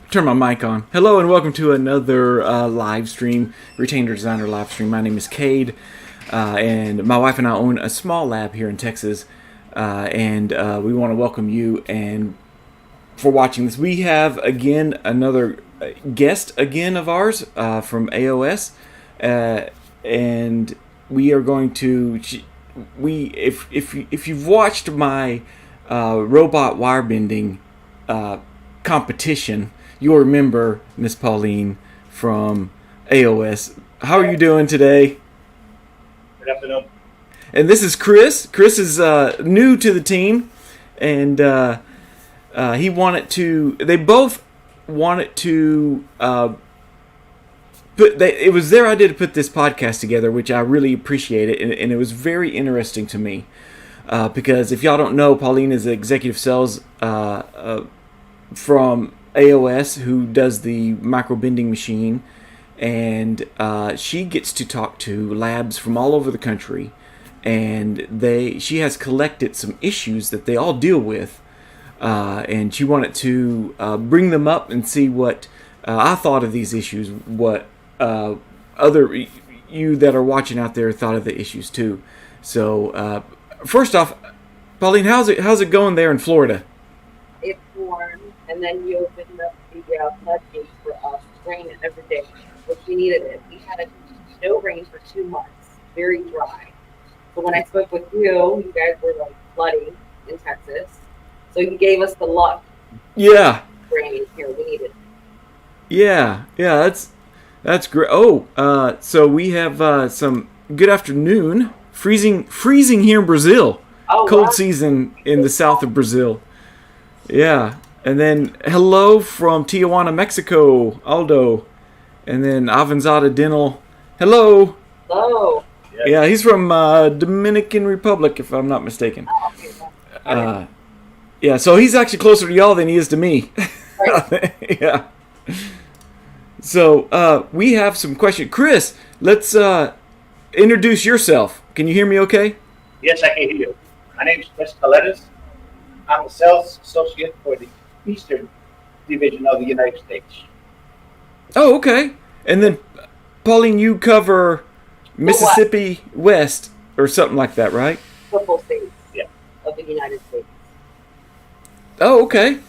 Turn my mic on. Hello and welcome to another live stream, Retainer Designer live stream. My name is Cade, and my wife and I own a small lab here in Texas, and we want to welcome you and for watching this. We have again another guest of ours from AOS, and we are going to if you've watched my robot wire bending competition, you'll remember Miss Pauline from AOS. How are you doing today? Good afternoon. And this is Chris. Chris is new to the team, and he wanted to. They both wanted to. It was their idea to put this podcast together, which I really appreciate it, and it was very interesting to me because if y'all don't know, Pauline is the executive sales from AOS who does the micro-bending machine, and she gets to talk to labs from all over the country, and she has collected some issues that they all deal with, and she wanted to bring them up and see what I thought of these issues, what other you that are watching out there thought of the issues too. So first off, Pauline, how's it going there in Florida? It's warm, and then you opened up the floodgates for us to rain every day, which we needed it. We had a no rain for 2 months, very dry. So when I spoke with you guys were like flooding in Texas. So you gave us the luck. Yeah. Rain here, we needed it. Yeah, that's great. Oh, so we have some good afternoon. Freezing here in Brazil. Oh, Cold wow. season in the south of Brazil. Yeah. And then hello from Tijuana, Mexico, Aldo. And then Avanzada Dental. Hello. Hello. Yeah, he's from Dominican Republic, if I'm not mistaken. Oh, okay. Yeah, so he's actually closer to y'all than he is to me. Right. Yeah. So we have some questions. Chris, let's introduce yourself. Can you hear me okay? Yes, I can hear you. My name is Chris Colettas. I'm a sales associate for the Eastern Division of the United States. Oh, okay. And then, Pauline, you cover Mississippi West or something like that, right? Football states Yeah. of the United States. Oh, okay.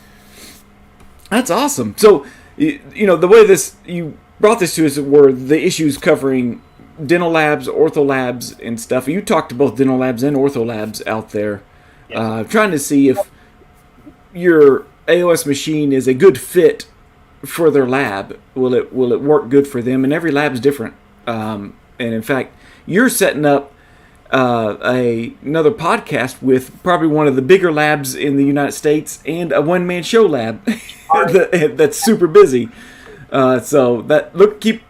That's awesome. So, you know, the way you brought this to us were the issues covering dental labs, ortho labs, and stuff. You talked to both dental labs and ortho labs out there, Yes. trying to see if your AOS machine is a good fit for their lab. Will it work good for them? And every lab's different. And in fact, you're setting up another podcast with probably one of the bigger labs in the United States and a one-man show lab that's super busy. So keep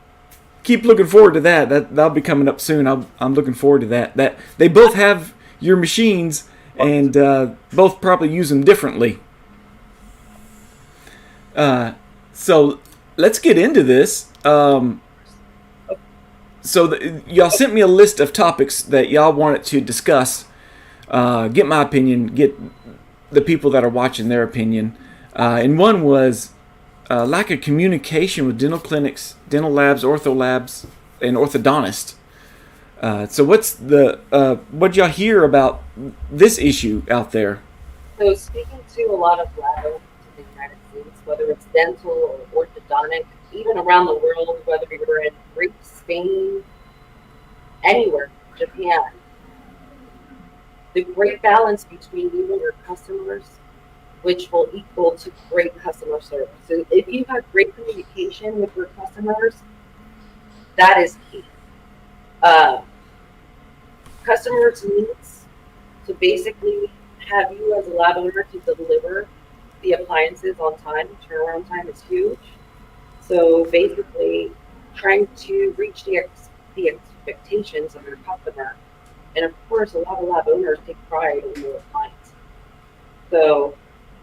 looking forward to that. That'll be coming up soon. I'm looking forward to that. That they both have your machines and both probably use them differently. So let's get into this. Y'all sent me a list of topics that y'all wanted to discuss. Get my opinion. Get the people that are watching their opinion. And one was lack of communication with dental clinics, dental labs, ortho labs, and orthodontists. So what'd y'all hear about this issue out there? So speaking to a lot of lab owners in the United States, whether it's dental or orthodontic, even around the world, whether you're in Greece, Spain, anywhere, Japan, the great balance between you and your customers, which will equal to great customer service. So if you have great communication with your customers, that is key. Customers' needs to basically have you as a lab owner to deliver the appliances on time. Turnaround time is huge. So basically trying to reach the expectations of your customer. And of course, a lot of lab owners take pride in their appliance. So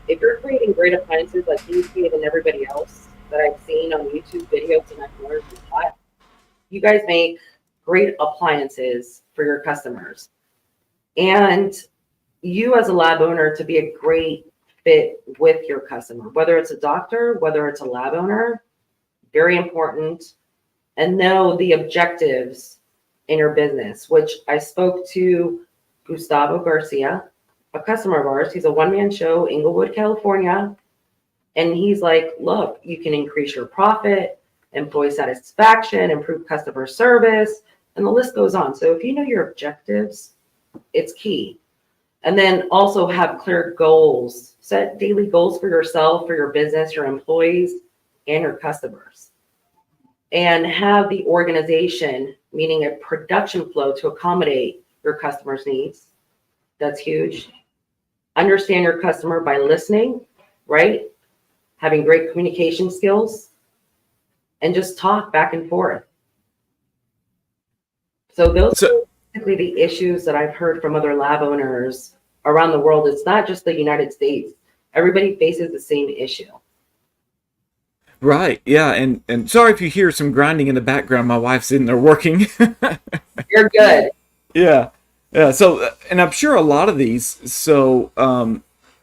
if you're creating great appliances like you and everybody else that I've seen on YouTube videos and I've learned from that, you guys make great appliances for your customers. And you as a lab owner to be a great fit with your customer, whether it's a doctor, whether it's a lab owner, very important. And know the objectives in your business, which I spoke to Gustavo Garcia, a customer of ours. He's a one-man show, Inglewood, California. And he's like, look, you can increase your profit, employee satisfaction, improve customer service, and the list goes on. So if you know your objectives, it's key. And then also have clear goals. Set daily goals for yourself, for your business, your employees, and your customers. And have the organization, meaning a production flow to accommodate your customers' needs. That's huge. Understand your customer by listening, right? Having great communication skills, and just talk back and forth. So those are basically the issues that I've heard from other lab owners around the world. It's not just the United States. Everybody faces the same issue. Right. Yeah. And sorry if you hear some grinding in the background. My wife's in there working. You're good. Yeah. Yeah. So, and I'm sure a lot of these, so,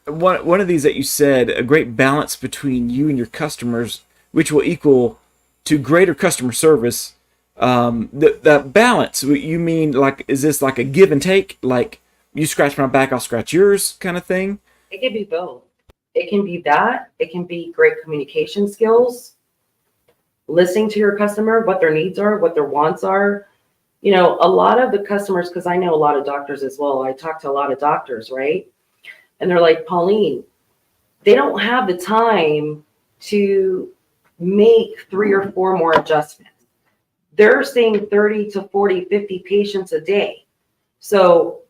one of these that you said, a great balance between you and your customers, which will equal to greater customer service. That balance, you mean like, is this like a give and take? Like you scratch my back, I'll scratch yours kind of thing? It can be both. It can be that. It can be great communication skills, listening to your customer, what their needs are, what their wants are. You know, a lot of the customers, because I know a lot of doctors as well. I talk to a lot of doctors, right? And they're like, Pauline, they don't have the time to make 3 or 4 more adjustments. They're seeing 30 to 40, 50 patients a day. So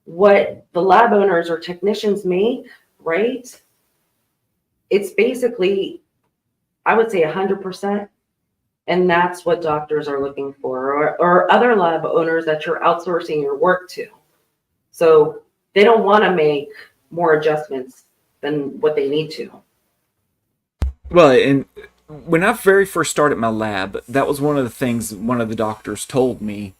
what the lab owners or technicians make, right? It's basically, I would say 100%. And that's what doctors are looking for, or other lab owners that you're outsourcing your work to. So they don't want to make more adjustments than what they need to. Well, and when I very first started my lab, that was one of the things one of the doctors told me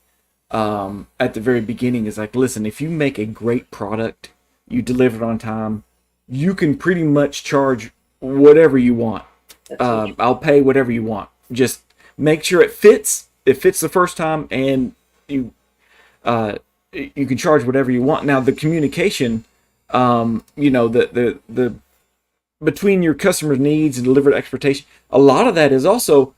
at the very beginning is like, listen, if you make a great product, you deliver it on time, you can pretty much charge whatever you want. I'll pay whatever you want. Just make sure it fits. It fits the first time, and you can charge whatever you want. Now the communication, the between your customer's needs and delivered expectation, a lot of that is also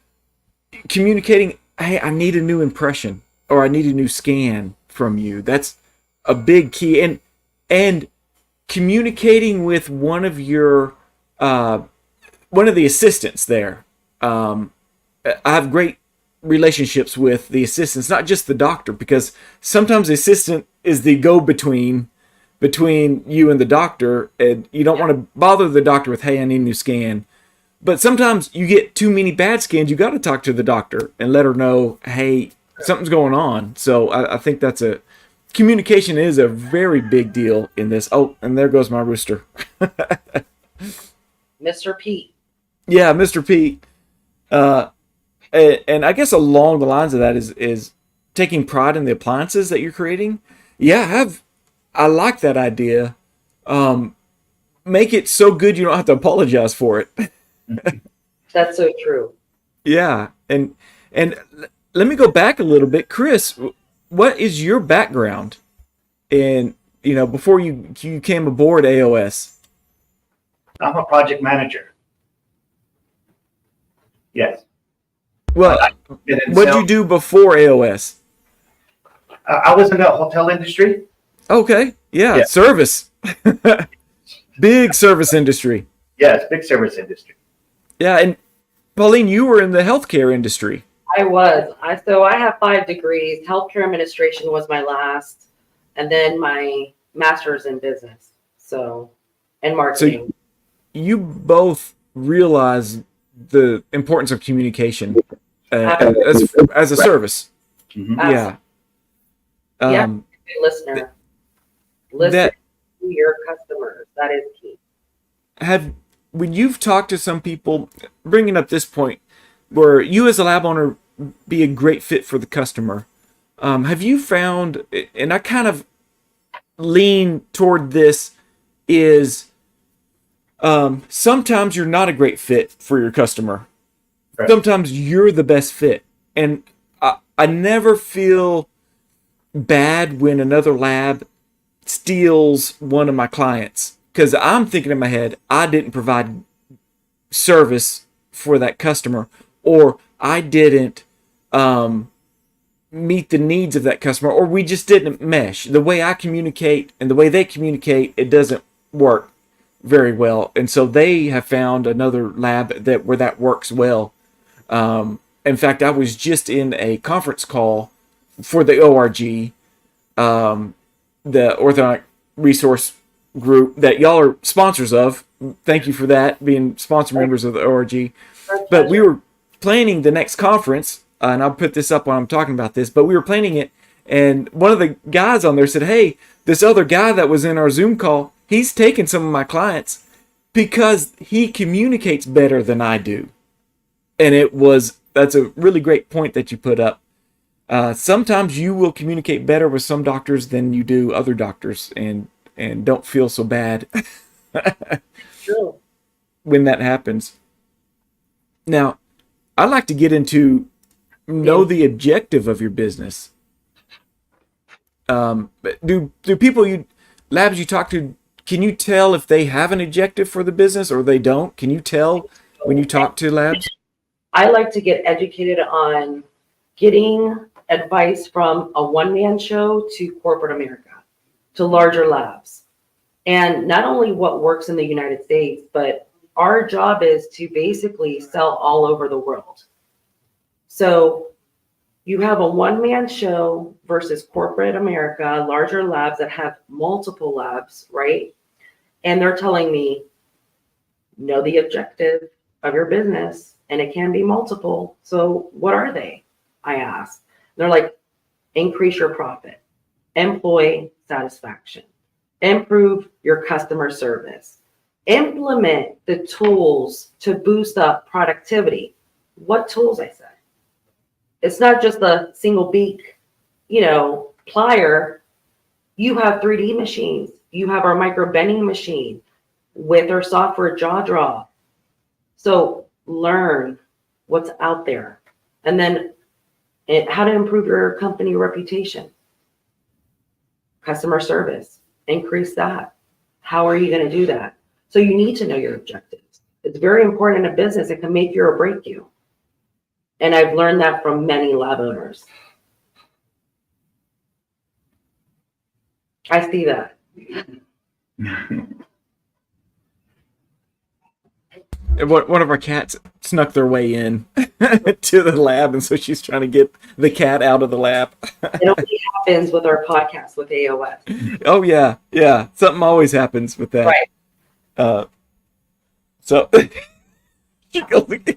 communicating, hey, I need a new impression or I need a new scan from you. That's a big key. And communicating with one of your one of the assistants there. I have great relationships with the assistants, not just the doctor, because sometimes the assistant is the go-between between you and the doctor, and you don't want to bother the doctor with, hey, I need a new scan. But sometimes you get too many bad scans, you got to talk to the doctor and let her know, hey, something's going on. So I think communication is a very big deal in this. Oh, and there goes my rooster. Mr. Pete. Yeah, Mr. Pete. And I guess along the lines of that is taking pride in the appliances that you're creating. Yeah, I like that idea. Make it so good you don't have to apologize for it. That's so true. Yeah, and let me go back a little bit, Chris. What is your background in before you came aboard AOS? I'm a project manager. Yes. Well, what did you do before AOS? I was in the hotel industry. Okay. Yeah. Service. Big service industry. Yes, big service industry. Yeah. And Pauline, you were in the healthcare industry. I was. So I have 5 degrees. Healthcare administration was my last, and then my master's in business. And marketing. So you both realize the importance of communication as a service. Mm-hmm. Yeah. Good listener. Listen to your customers. That is key. When you've talked to some people, bringing up this point, where you as a lab owner be a great fit for the customer, have you found, and I kind of lean toward this, is Sometimes you're not a great fit for your customer. Right. Sometimes you're the best fit. And I never feel bad when another lab steals one of my clients, because I'm thinking in my head, I didn't provide service for that customer, or I didn't meet the needs of that customer, or we just didn't mesh. The way I communicate and the way they communicate, it doesn't work very well. And so they have found another lab where that works well. In fact, I was just in a conference call for the ORG, the Orthodontic Resource Group that y'all are sponsors of. Thank you for that, being sponsor members of the ORG. But we were planning the next conference, and I'll put this up when I'm talking about this, but we were planning it, and one of the guys on there said, hey, this other guy that was in our Zoom call, he's taken some of my clients because he communicates better than I do. And that's a really great point that you put up. Sometimes you will communicate better with some doctors than you do other doctors, and don't feel so bad True. when that happens. Now, I'd like to get into know the objective of your business. Do people labs you talk to, can you tell if they have an objective for the business or they don't? Can you tell when you talk to labs? I like to get educated on getting advice from a one-man show to corporate America, to larger labs. And not only what works in the United States, but our job is to basically sell all over the world. So you have a one-man show versus corporate America, larger labs that have multiple labs, right? And they're telling me, know the objective of your business, and it can be multiple. So what are they? I ask. They're like, increase your profit, employee satisfaction, improve your customer service, implement the tools to boost up productivity. What tools, I said? It's not just the single beak, plier. You have 3D machines. You have our micro-bending machine with our software jaw draw. So learn what's out there. And then how to improve your company reputation. Customer service, increase that. How are you going to do that? So you need to know your objectives. It's very important in a business. It can make you or break you. And I've learned that from many lab owners. I see that. One of our cats snuck their way in to the lab, and so she's trying to get the cat out of the lab. It only happens with our podcast with AOS. Oh, yeah. Something always happens with that. Right. So she goes again.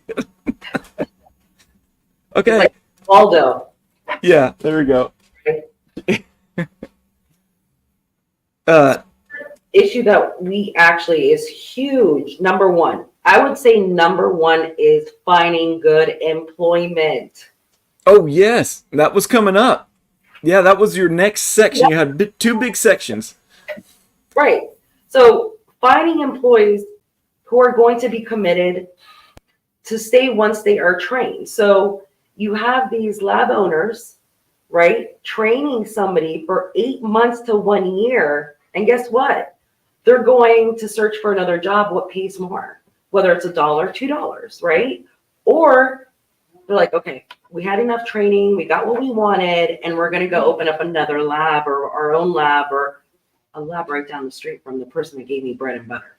Okay. Like Waldo. Yeah, there we go. Issue that we actually is huge. Number one, I would say number one is finding good employment. Oh, yes. That was coming up. Yeah, that was your next section. You had two big sections. Right. So finding employees who are going to be committed to stay once they are trained. So you have these lab owners, right, training somebody for 8 months to 1 year. And guess what? They're going to search for another job. What pays more? Whether it's $1, $2, right? Or they're like, okay, we had enough training. We got what we wanted. And we're going to go open up another lab or our own lab or a lab right down the street from the person that gave me bread and butter.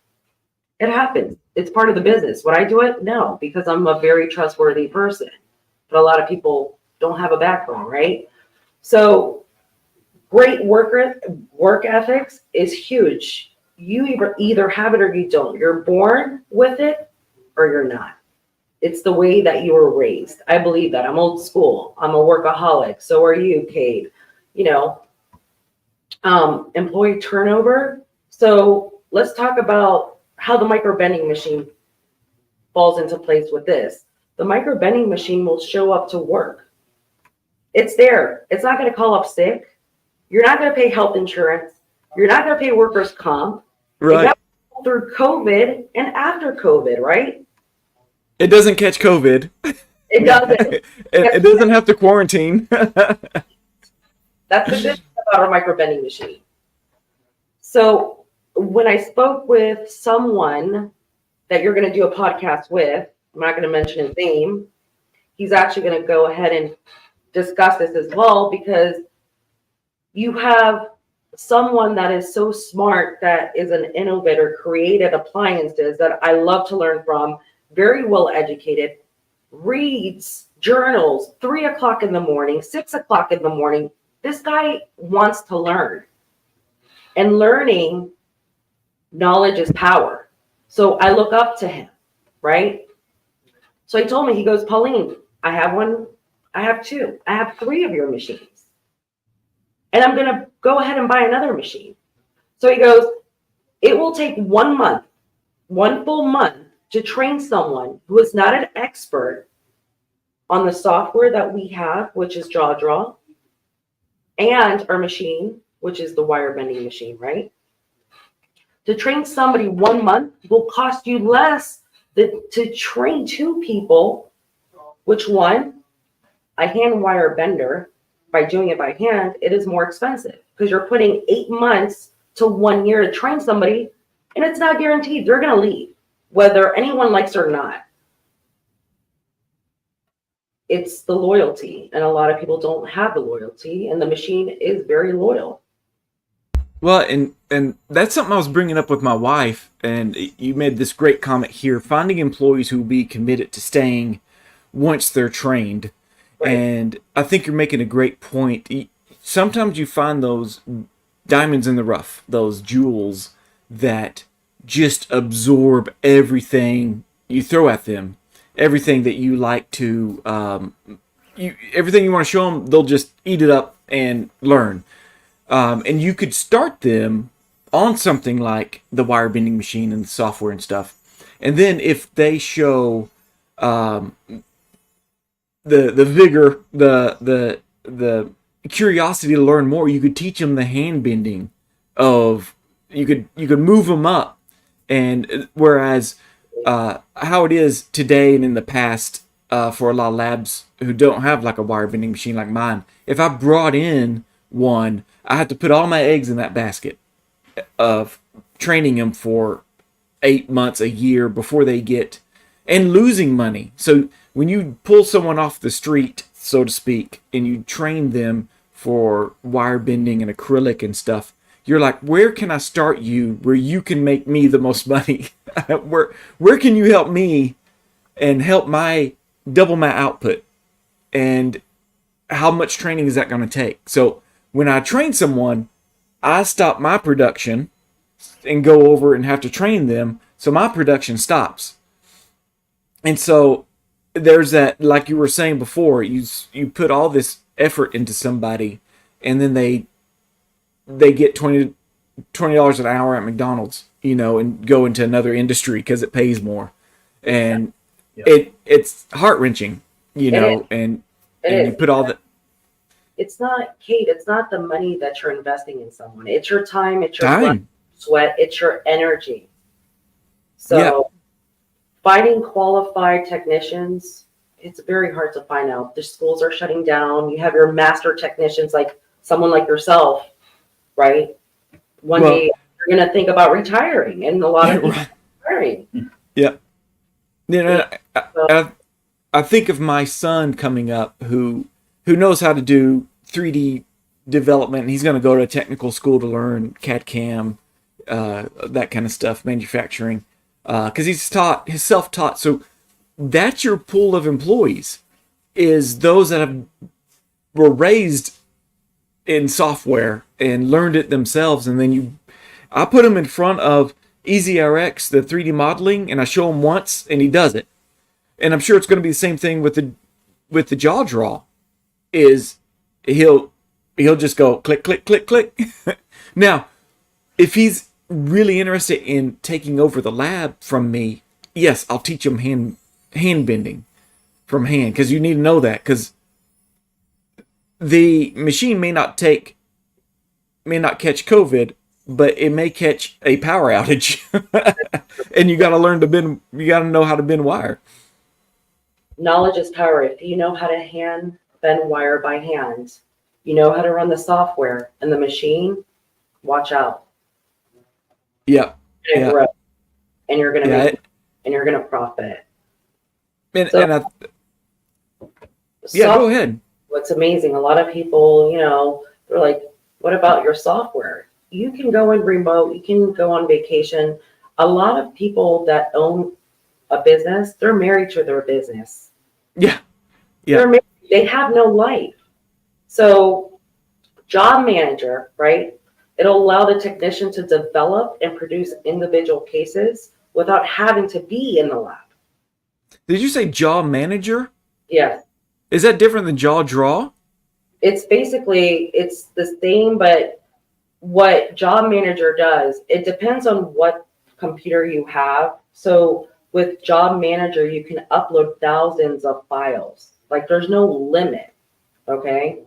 It happens. It's part of the business. Would I do it? No, because I'm a very trustworthy person. But a lot of people don't have a backbone, right? So great work ethics is huge. You either have it or you don't. You're born with it or you're not. It's the way that you were raised. I believe that. I'm old school. I'm a workaholic. So are you, Cade. Employee turnover. So let's talk about how the micro-bending machine falls into place with this. The micro-bending machine will show up to work. It's there. It's not going to call up sick. You're not going to pay health insurance. You're not going to pay workers' comp. Right. through COVID and after COVID, right? It doesn't catch COVID. It doesn't. It doesn't have to quarantine. That's the good thing about our micro-bending machine. So when I spoke with someone that you're going to do a podcast with, I'm not going to mention his name, he's actually going to go ahead and discuss this as well, because you have someone that is so smart, that is an innovator, created appliances that I love to learn from, very well educated, reads journals 3 o'clock in the morning, 6 o'clock in the morning. This guy wants to learn, and learning, knowledge is power. So I look up to him, right? So he told me, he goes, Pauline, I have one, I have two, I have 3 of your machines, and I'm going to go ahead and buy another machine. So he goes, it will take 1 month, 1 full month, to train someone who is not an expert on the software that we have, which is JawDraw, and our machine, which is the wire bending machine, right? To train somebody 1 month will cost you less than to train 2 people, which one, a hand wire bender, by doing it by hand, it is more expensive, because you're putting 8 months to 1 year to train somebody, and it's not guaranteed they're going to leave, whether anyone likes it or not. It's the loyalty, and a lot of people don't have the loyalty, and the machine is very loyal. Well, and that's something I was bringing up with my wife, and you made this great comment here, finding employees who will be committed to staying once they're trained. Right. And I think you're making a great point. Sometimes you find those diamonds in the rough, those jewels that just absorb everything you throw at them, everything that you like to, everything you want to show them, they'll just eat it up and learn. And you could start them on something like the wire bending machine and the software and stuff. And then if they show the vigor, the curiosity to learn more, you could teach them the hand bending of, you could move them up. And whereas how it is today and in the past for a lot of labs who don't have like a wire bending machine like mine, if I brought in one, I had to put all my eggs in that basket of training them for 8 months, a year before they get, and losing money. So when you pull someone off the street, so to speak, and you train them for wire bending and acrylic and stuff, you're like, where can I start you where you can make me the most money? where can you help me and help double my output? And how much training is that going to take? So when I train someone, I stop my production and go over and have to train them, so my production stops. And so there's that, like you were saying before, you put all this effort into somebody, and then they get $20 an hour at McDonald's, and go into another industry because it pays more. And it's heart-wrenching, and you put all the... It's not, Kate, it's not the money that you're investing in someone. It's your time, it's your blood, sweat, it's your energy. So finding qualified technicians, it's very hard to find out. The schools are shutting down. You have your master technicians, like someone like yourself, right? One day you're going to think about retiring, and a lot of people are retiring. Yeah. I think of my son coming up who knows how to do 3D development, and he's going to go to a technical school to learn CAD/CAM, that kind of stuff, manufacturing, because he's self-taught. So that's your pool of employees, is those that were raised in software and learned it themselves. And then I put him in front of EasyRx, the 3D modeling, and I show him once and he does it. And I'm sure it's going to be the same thing with the JawDraw. Is he'll just go click, click, click, click. Now, if he's really interested in taking over the lab from me, yes, I'll teach him hand bending from hand, because you need to know that, because the machine may not catch COVID but it may catch a power outage, and you got to learn to bend. You got to know how to bend wire. Knowledge is power. If you know how to hand bend wire by hand, you know how to run the software and the machine, watch out. Yeah. You're gonna grow, and you're gonna make, it, and you're gonna profit. and, So, and I, yeah, go ahead. What's amazing, a lot of people, they're like, what about your software? You can go in remote, you can go on vacation. A lot of people that own a business, they're married to their business. Yeah. They're married, they have no life. So job manager, right? It'll allow the technician to develop and produce individual cases without having to be in the lab. Did you say jaw manager? Yes. Is that different than jaw draw? It's basically, it's the same, but what job manager does, it depends on what computer you have. So with job manager, you can upload thousands of files. Like there's no limit, okay?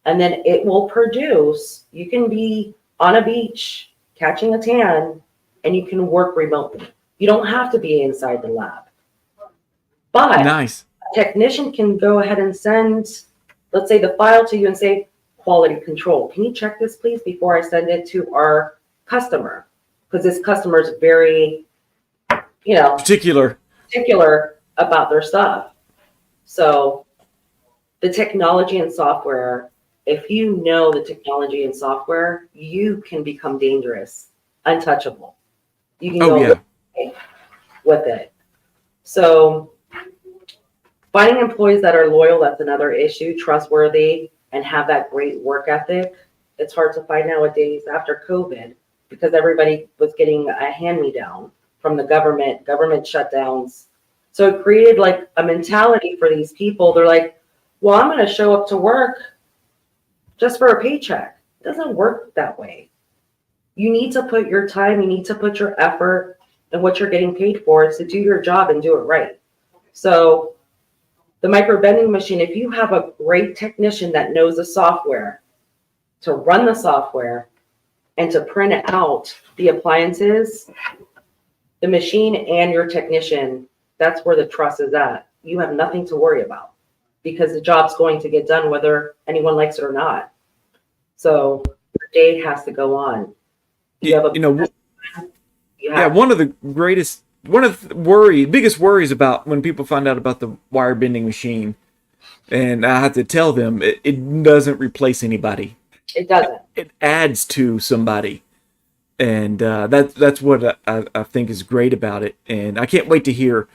And then it will produce, you can be on a beach catching a tan and you can work remotely. You don't have to be inside the lab. But Nice. a technician can go ahead and send, let's say, the file to you and say, quality control. Can you check this, please, before I send it to our customer? Because this customer is very, Particular about their stuff. So the technology and software, if you know the technology and software, you can become dangerous, untouchable. You can go with it. So finding employees that are loyal, that's another issue, trustworthy, and have that great work ethic. It's hard to find nowadays after COVID because everybody was getting a hand-me-down from the government shutdowns. So it created like a mentality for these people. They're like, well, I'm going to show up to work just for a paycheck. It doesn't work that way. You need to put your time, you need to put your effort, and what you're getting paid for is to do your job and do it right. So the micro-bending machine, if you have a great technician that knows the software, to run the software and to print out the appliances, the machine and your technician, that's where the trust is at. You have nothing to worry about because the job's going to get done whether anyone likes it or not. So your day has to go on. One of the biggest worries about when people find out about the wire bending machine, and I have to tell them it doesn't replace anybody. It doesn't. It adds to somebody, and that's what I think is great about it. And I can't wait to hear,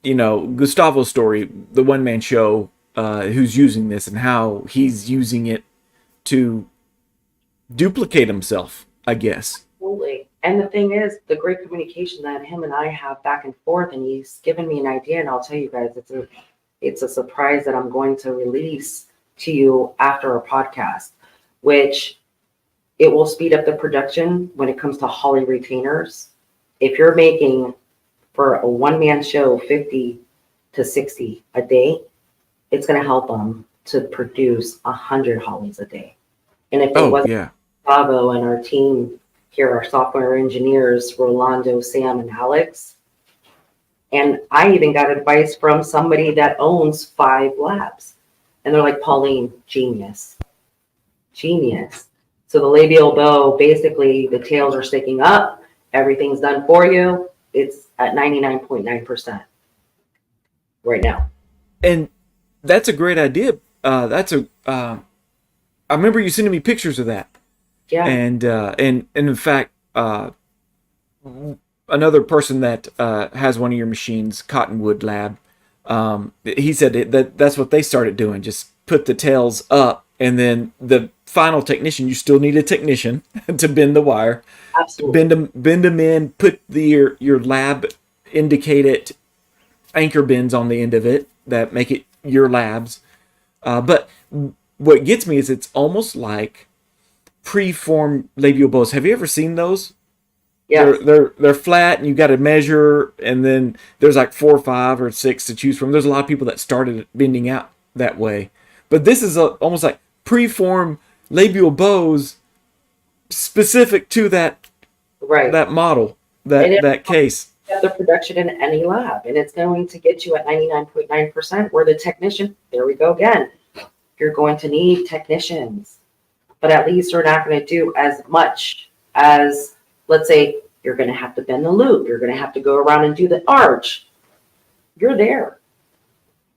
Gustavo's story, the one-man show, who's using this and how he's using it to duplicate himself, I guess. Absolutely. And the thing is, the great communication that him and I have back and forth, and he's given me an idea, and I'll tell you guys, it's a surprise that I'm going to release to you after our podcast, which it will speed up the production when it comes to Holly retainers. If you're making for a one-man show 50 to 60 a day, it's going to help them to produce 100 Hollies a day. And if it wasn't Gustavo and our team here, our software engineers, Rolando, Sam, and Alex, and I even got advice from somebody that owns 5 labs. And they're like, Pauline, genius. So the labial bow, basically the tails are sticking up. Everything's done for you. It's at 99.9% right now. And that's a great idea. I remember you sending me pictures of that. Yeah. And in fact, another person that has one of your machines, Cottonwood Lab, he said that's what they started doing. Just put the tails up, and then the final technician, you still need a technician to bend the wire. Absolutely. Bend them in, put your lab indicated anchor bends on the end of it that make it your labs. But what gets me is it's almost like pre-formed labial bows. Have you ever seen those? Yeah. They're flat, and you got to measure, and then there's like 4 or 5 or 6 to choose from. There's a lot of people that started bending out that way, but this is almost like pre-formed labial bows specific to that right that model, and that case. the production in any lab, and it's going to get you at 99.9%. Where the technician, there we go again. You're going to need technicians, but at least you're not going to do as much as, let's say, you're going to have to bend the loop. You're going to have to go around and do the arch. You're there.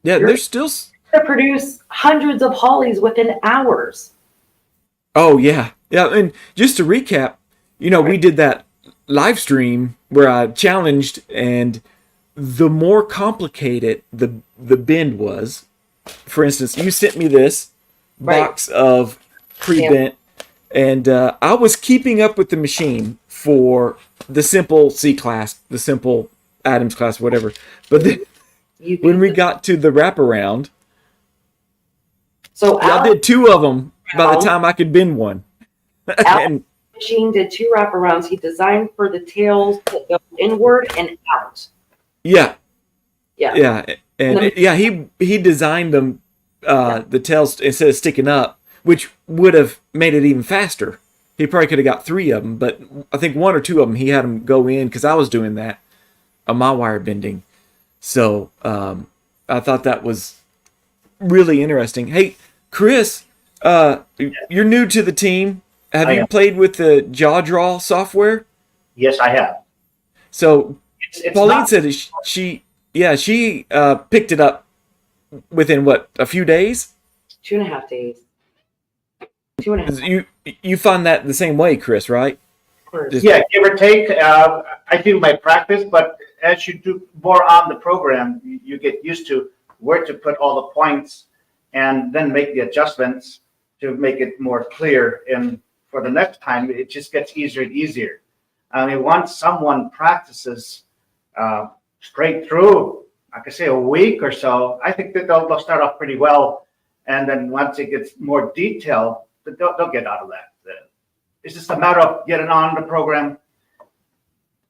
Yeah, You're there's still. to produce hundreds of hollies within hours. Oh yeah, yeah. And just to recap, we did that live stream where I challenged, and the more complicated the bend was. For instance, you sent me this box of pre-bent, and I was keeping up with the machine for the simple C class, the simple Adams class, whatever. But then when we got to the wraparound, so I did 2 of them by the time I could bend one. And machine did 2 wraparounds. He designed for the tails to go inward and out. Yeah. Yeah. And he designed them, the tails, instead of sticking up, which would have made it even faster. He probably could have got 3 of them, but I think 1 or 2 of them he had them go in, because I was doing that on my wire bending. So I thought that was really interesting. Hey, Chris, you're new to the team. Have you played with the jaw draw software? Yes, I have. So It's Pauline said she picked it up within a few days? 2.5 days. 2.5. You find that the same way, Chris, right? Of course. Yeah, give or take. I do my practice, but as you do more on the program, you get used to where to put all the points and then make the adjustments to make it more clear. And for the next time, it just gets easier and easier. I mean, once someone practices straight through, I could say a week or so, I think that they'll start off pretty well. And then once it gets more detailed, they'll get out of that. It's just a matter of getting on the program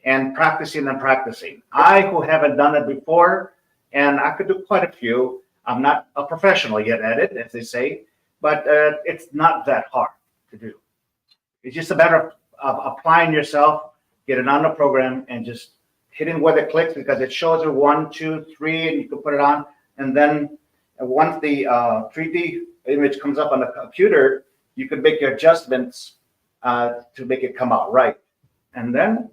and practicing and practicing. I, who haven't done it before, and I could do quite a few. I'm not a professional yet at it, as they say, but it's not that hard to do. It's just a matter of applying yourself, getting on the program, and just hitting where the clicks, because it shows you 1, 2, 3, and you can put it on. And then once the 3D image comes up on the computer, you can make your adjustments to make it come out right. And then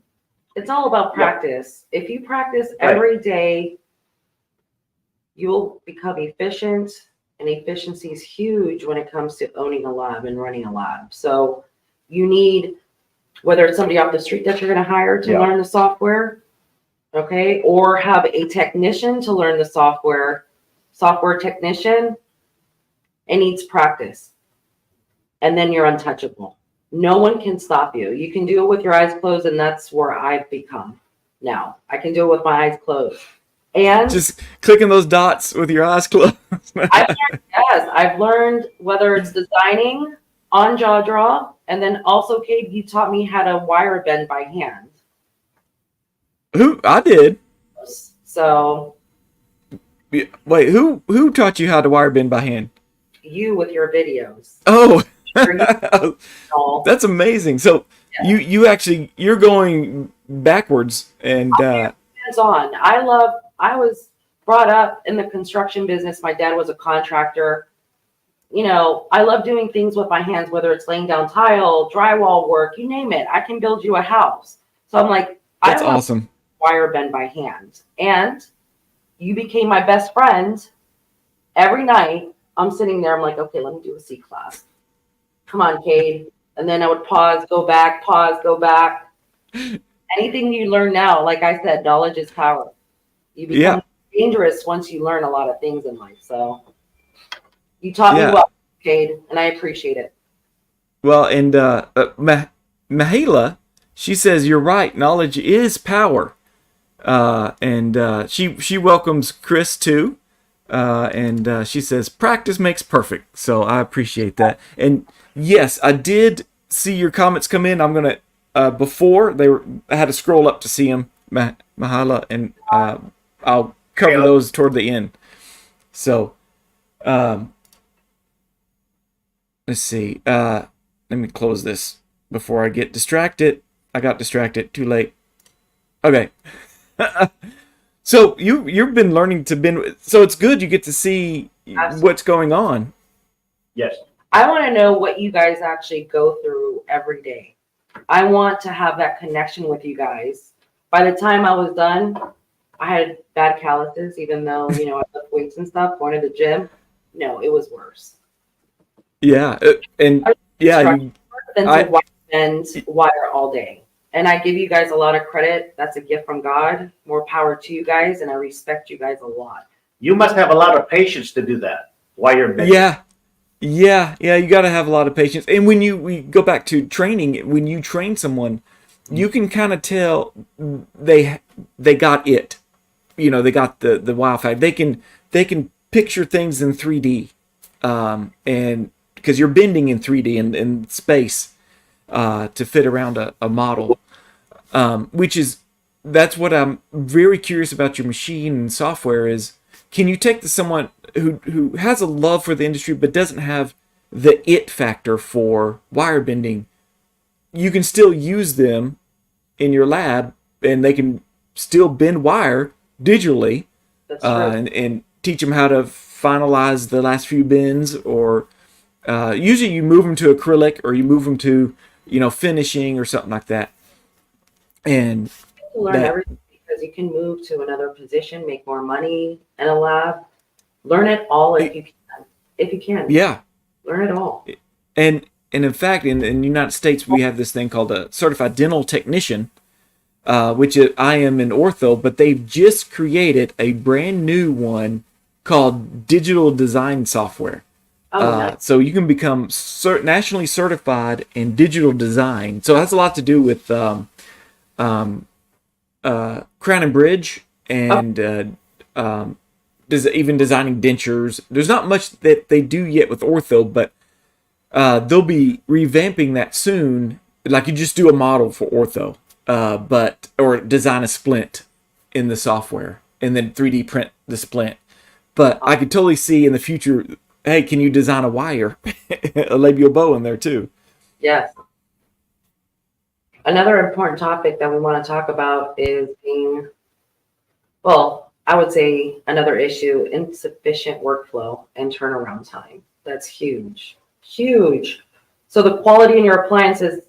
it's all about practice. If you practice every day, you'll become efficient, and efficiency is huge when it comes to owning a lab and running a lab. So you need, whether it's somebody off the street that you're going to hire to learn the software, okay, or have a technician to learn the software technician, it needs practice. And then you're untouchable. No one can stop you. You can do it with your eyes closed, and that's where I've become now. I can do it with my eyes closed. And just clicking those dots with your eyes closed. I've learned whether it's designing on jaw draw, and then also, Kate, you taught me how to wire bend by hand. Who? I did. So wait, who taught you how to wire bend by hand? You with your videos. Oh, that's amazing. So you're going backwards and hands-on. I was brought up in the construction business. My dad was a contractor. I love doing things with my hands, whether it's laying down tile, drywall work, you name it. I can build you a house. So I'm like, that's awesome. Wire bend by hand. And you became my best friend. Every night I'm sitting there, I'm like, okay, let me do a C class. Come on, Cade. And then I would pause, go back. Anything you learn now, like I said, knowledge is power. You become dangerous once you learn a lot of things in life. So you taught me well, Cade, and I appreciate it. Well, and Mahela, she says, you're right. Knowledge is power. And she welcomes Chris too. And she says, practice makes perfect. So I appreciate that. And yes, I did see your comments come in. I'm going to, before I had to scroll up to see them, Mahala, and I'll cover those toward the end. So, let's see. Let me close this before I get distracted. I got distracted. Too late. Okay. So you've been learning to bend. So it's good you get to see what's going on. Yes. I want to know what you guys actually go through every day. I want to have that connection with you guys. By the time I was done, I had bad calluses, even though, I lift weights and stuff, going to the gym. No, it was worse. Yeah, and yeah, you, Than to I and wire all day. And I give you guys a lot of credit. That's a gift from God. More power to you guys, and I respect you guys a lot. You must have a lot of patience to do that while you're bending. yeah. You got to have a lot of patience. And when we go back to training, when you train someone, you can kind of tell they got it. They got the wow fact. They can picture things in 3D, and because you're bending in 3D in space to fit around a model, that's what I'm very curious about your machine and software is. Can you take someone who has a love for the industry but doesn't have the it factor for wire bending? You can still use them in your lab, and they can still bend wire digitally, That's true. and teach them how to finalize the last few bends. Or usually you move them to acrylic, or you move them to finishing or something like that. And You learn everything because you can move to another position, make more money in a lab. Learn it all if you can. If you can. Yeah. Learn it all. And in fact, in the United States, we have this thing called a certified dental technician, which I am in ortho, but they've just created a brand new one called digital design software. Nice. So you can become nationally certified in digital design. So it has a lot to do with Crown and Bridge, and even designing dentures. There's not much that they do yet with ortho, but they'll be revamping that soon. Like you just do a model for ortho, or design a splint in the software, and then 3D print the splint. But I could totally see in the future, hey, can you design a wire, a labial bow in there too? Yes. Another important topic that we want to talk about is I would say another issue, insufficient workflow and turnaround time. That's huge. Huge. So the quality in your appliances,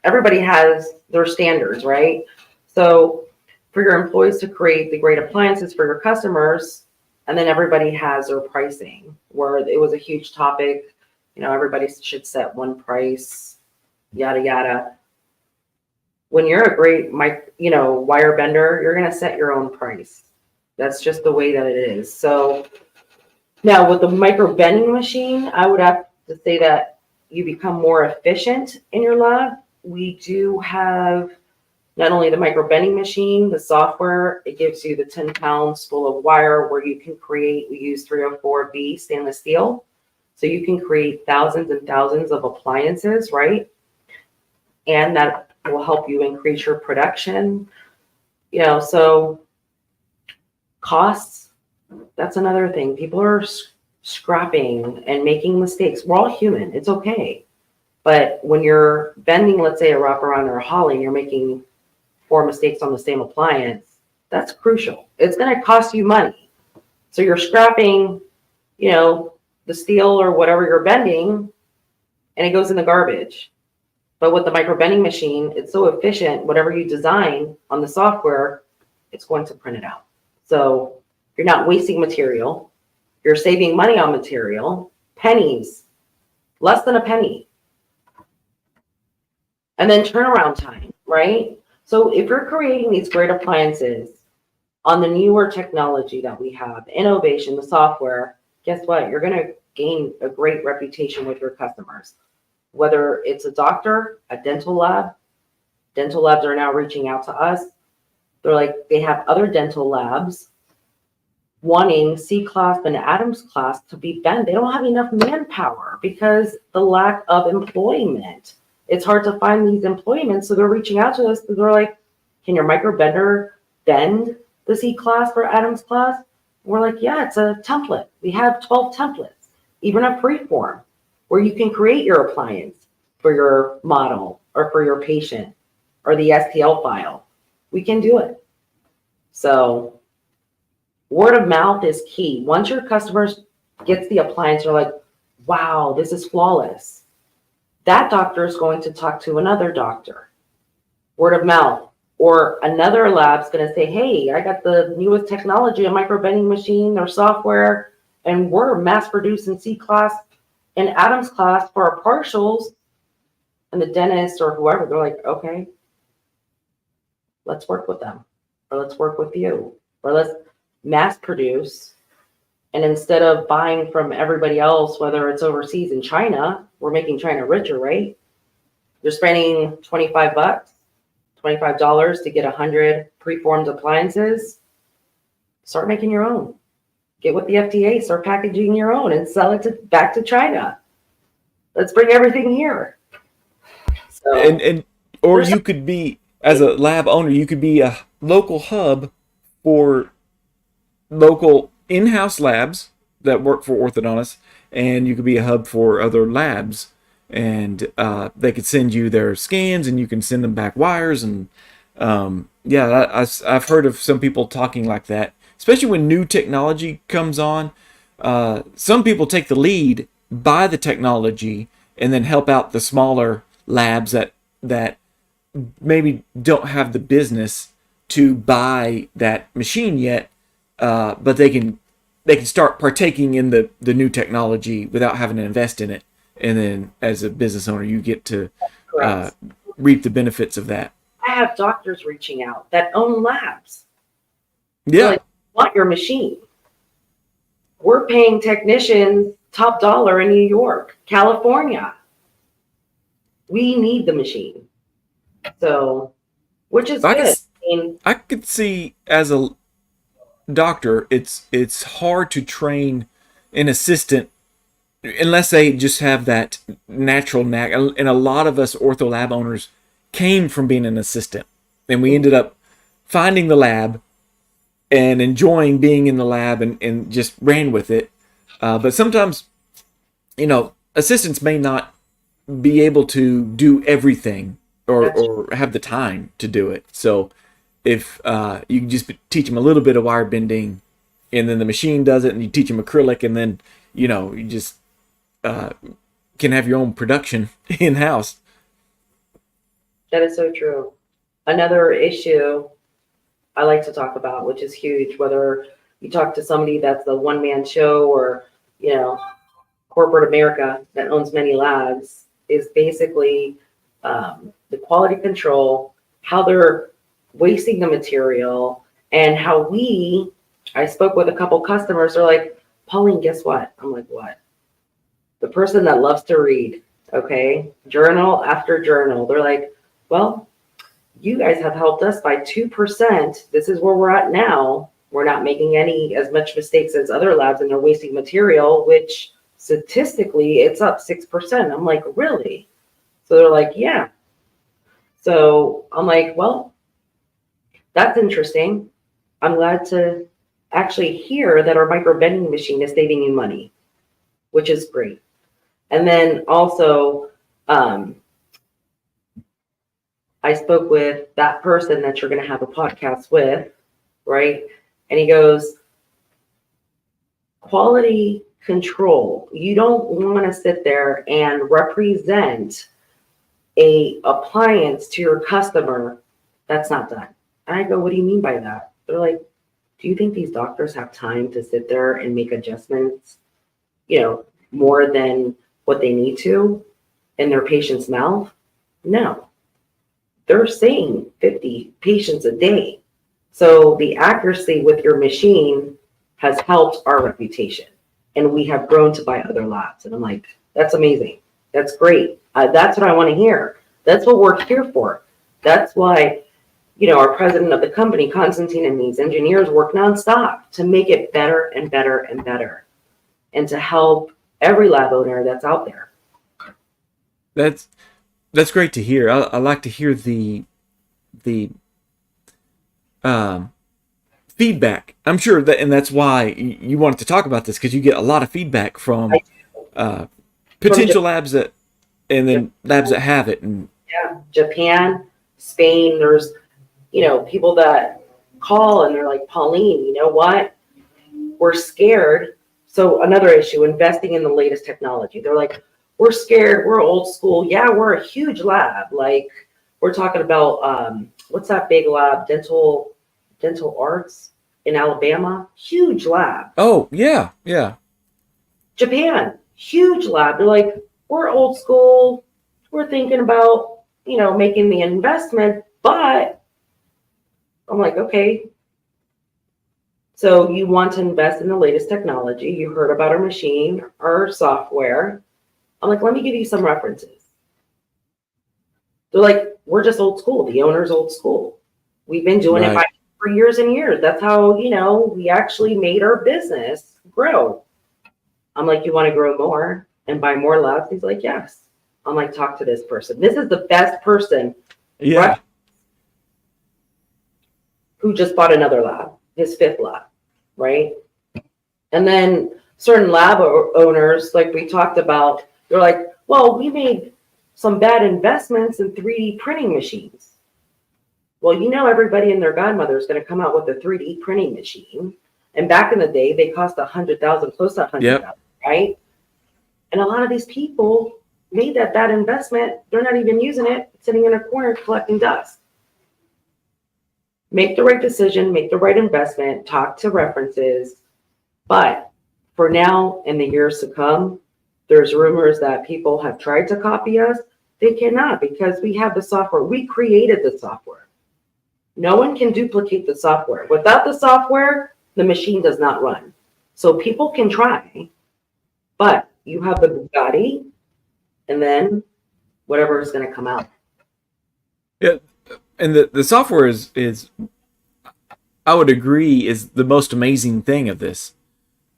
everybody has their standards, right? So for your employees to create the great appliances for your customers, and then everybody has their pricing, where it was a huge topic. Everybody should set one price, yada, yada. When you're a great wire bender, you're going to set your own price. That's just the way that it is. So now with the micro bending machine, I would have to say that you become more efficient in your lab. We do have not only the micro bending machine, the software, it gives you the 10 pounds full of wire where you can create, we use 304B stainless steel. So you can create thousands and thousands of appliances, right? And that will help you increase your production. So costs, that's another thing. People are scrapping and making mistakes. We're all human. It's okay. But when you're bending, let's say a wraparound or a holly, and you're making 4 mistakes on the same appliance, that's crucial. It's going to cost you money. So you're scrapping, the steel or whatever you're bending, and it goes in the garbage. But with the micro bending machine, it's so efficient. Whatever you design on the software, it's going to print it out. So you're not wasting material. You're saving money on material, pennies, less than a penny. And then turnaround time, right? So if you're creating these great appliances on the newer technology that we have, innovation, the software, guess what? You're going to gain a great reputation with your customers. Whether it's a doctor, a dental labs are now reaching out to us. They're like, they have other dental labs wanting C-class and Adams class to be bent. They don't have enough manpower because the lack of employment. It's hard to find these employments. So they're reaching out to us because they're like, can your micro bender bend the C-class for Adams class? We're like, yeah, it's a template. We have 12 templates, even a free form where you can create your appliance for your model. or for your patient or the STL file. We can do it. So word of mouth is key. Once your customers gets the appliance, you're like, wow, this is flawless. That doctor is going to talk to another doctor. Word of mouth. Or another lab's going to say, hey, I got the newest technology, a micro-bending machine or software, and we're mass producing C class and Adams class for our partials. And the dentist or whoever, they're like, okay, let's work with them. Or let's work with you. Or let's mass produce. And instead of buying from everybody else, whether it's overseas in China, we're making China richer, right? You're spending $25 to get 100 preformed appliances. Start making your own. Get with the FDA, start packaging your own and sell it back to China. Let's bring everything here. So, or you could be, as a lab owner, you could be a local hub for local in-house labs that work for orthodontists, and you could be a hub for other labs, and they could send you their scans, and you can send them back wires, and I've heard of some people talking like that, especially when new technology comes on. Some people take the lead, buy the technology, and then help out the smaller labs that maybe don't have the business to buy that machine yet, but they can start partaking in the new technology without having to invest in it. And then as a business owner, you get to reap the benefits of that. I have doctors reaching out that own labs. Yeah. Like, want your machine. We're paying technicians top dollar in New York, California. We need the machine. So, which is good. I could see as a doctor, it's hard to train an assistant unless they just have that natural knack. And a lot of us ortho lab owners came from being an assistant, and we ended up finding the lab and enjoying being in the lab and just ran with it. But sometimes, assistants may not be able to do everything or have the time to do it. So if you can just teach them a little bit of wire bending, and then the machine does it, and you teach them acrylic, and then you just can have your own production in-house. That is so true. Another issue I like to talk about, which is huge, whether you talk to somebody that's a one-man show or corporate America that owns many labs, is basically the quality control, how they're wasting the material, and how I spoke with a couple customers, they're like, Pauline, guess what? I'm like, what? The person that loves to read, okay, journal after journal, they're like, well, you guys have helped us by 2%. This is where we're at now. We're not making as much mistakes as other labs, and they're wasting material, which statistically it's up 6%. I'm like, really? So they're like, yeah. So I'm like, well, that's interesting. I'm glad to actually hear that our micro-bending machine is saving you money, which is great. And then also, I spoke with that person that you're going to have a podcast with, right? And he goes, quality control. You don't want to sit there and represent a appliance to your customer that's not done. And I go, what do you mean by that? They're like, do you think these doctors have time to sit there and make adjustments, more than what they need to in their patient's mouth? No. They're seeing 50 patients a day. So the accuracy with your machine has helped our reputation. And we have grown to buy other labs. And I'm like, that's amazing. That's great. That's what I want to hear. That's what we're here for. That's why, our president of the company, Constantine, and these engineers work nonstop to make it better and better and better, and to help every lab owner that's out there. That's great to hear. I like to hear the feedback. I'm sure that, and that's why you wanted to talk about this, because you get a lot of feedback from potential labs that, and then labs that have it, and Yeah, Japan, Spain, there's, people that call and they're like, Pauline, you know what? We're scared. So another issue, investing in the latest technology. They're like, we're scared. We're old school. Yeah, we're a huge lab. Like we're talking about, what's that big lab? Dental arts in Alabama. Huge lab. Oh, yeah, yeah. Japan, huge lab. They're like, we're old school. We're thinking about, making the investment, but I'm like, okay. So you want to invest in the latest technology. You heard about our machine, our software. I'm like, let me give you some references. They're like, we're just old school. The owner's old school. We've been doing it for years and years. That's how, we actually made our business grow. I'm like, you want to grow more and buy more labs? He's like, yes. I'm like, talk to this person. This is the best person. Yeah. Who just bought another lab, his 5th lab, right? And then certain lab owners, like we talked about, they're like, well, we made some bad investments in 3D printing machines. Well, everybody and their godmother is going to come out with a 3D printing machine. And back in the day, they cost $100,000, close to $100,000, yep. Right? And a lot of these people made that bad investment. They're not even using it, sitting in a corner collecting dust. Make the right decision, make the right investment, talk to references. But for now, in the years to come, there's rumors that people have tried to copy us. They cannot because we have the software. We created the software. No one can duplicate the software. Without the software, the machine does not run. So people can try, but you have the Bugatti and then whatever is going to come out. Yeah. And the software is, I would agree, is the most amazing thing of this.